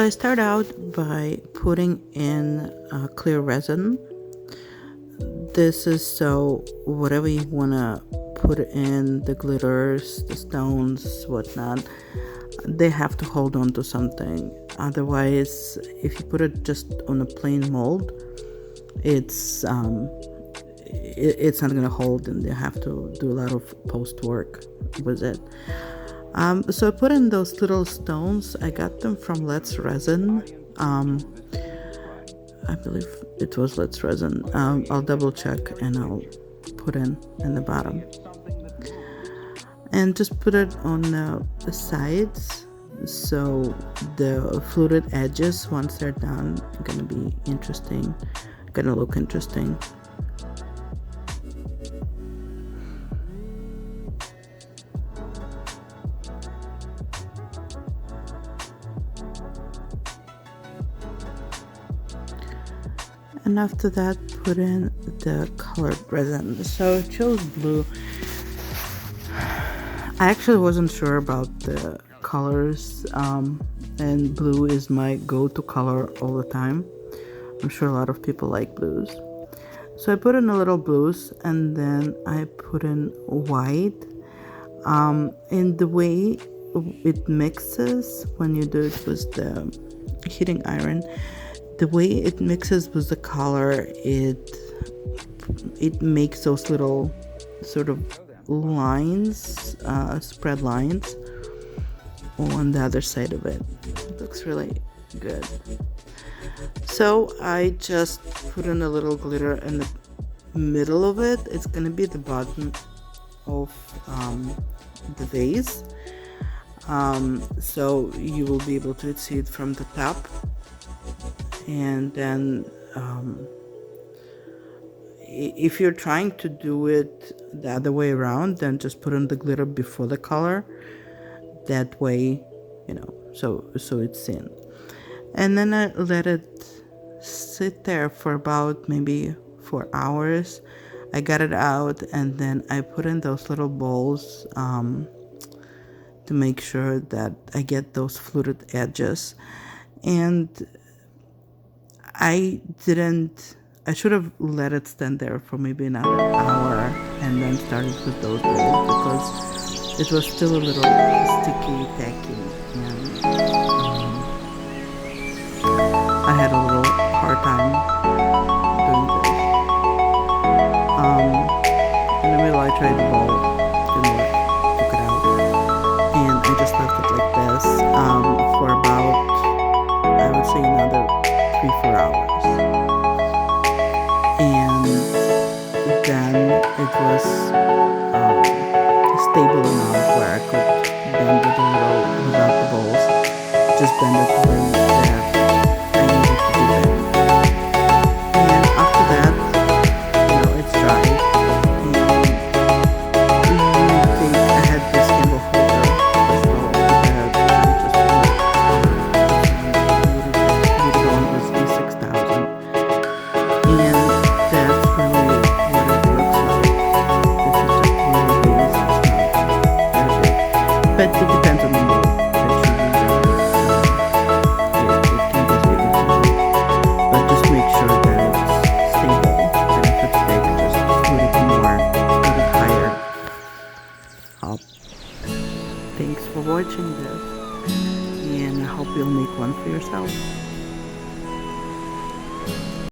I start out by putting in clear resin. This is so whatever you want to put in, the glitters, the stones, whatnot, they have to hold on to something. Otherwise, if you put it just on a plain mold, it's not gonna hold, and you have to do a lot of post work with it. So I put in those little stones. I got them from Let's Resin. I believe it was Let's Resin. I'll double check and I'll put in the bottom. And just put it on the sides, so the fluted edges, once they're done, are gonna be interesting, gonna look interesting. And after that, put in the colored resin. So I chose blue. I actually wasn't sure about the colors, and blue is my go-to color all the time. I'm sure a lot of people like blues. So I put in a little blues, and then I put in white. And the way it mixes when you do it with the heating iron, the way it mixes with the color, it makes those little sort of lines, spread lines on the other side of it. It looks really good. So I just put in a little glitter in the middle of it. It's gonna be the bottom of the vase, so you will be able to see it from the top. And then if you're trying to do it the other way around, then just put in the glitter before the color. That way, so it's in. And then I let it sit there for about maybe 4 hours. I got it out, and then I put in those little bowls to make sure that I get those fluted edges. And I should have let it stand there for maybe another hour and then started with those bowls, because it was still a little sticky, tacky, and I had a little hard time doing this. In the middle I tried the bowl, didn't work, took it out, and I just left it like this for about, I would say, another 3-4 hours. And then it was stable enough where I could bend it a little without the bowls, just bend it to where that I needed to be bent. And after that, it's dry. And I think I had this candle holder, so that I just put it on was E6000. And that's really what it looks like. This is just really basic stuff. But it depends on the mold that you use. It can be as big as you need. But just make sure that it's stable. And if it's big, just put it more, put it higher up. Thanks for watching this. And I hope you'll make one for yourself.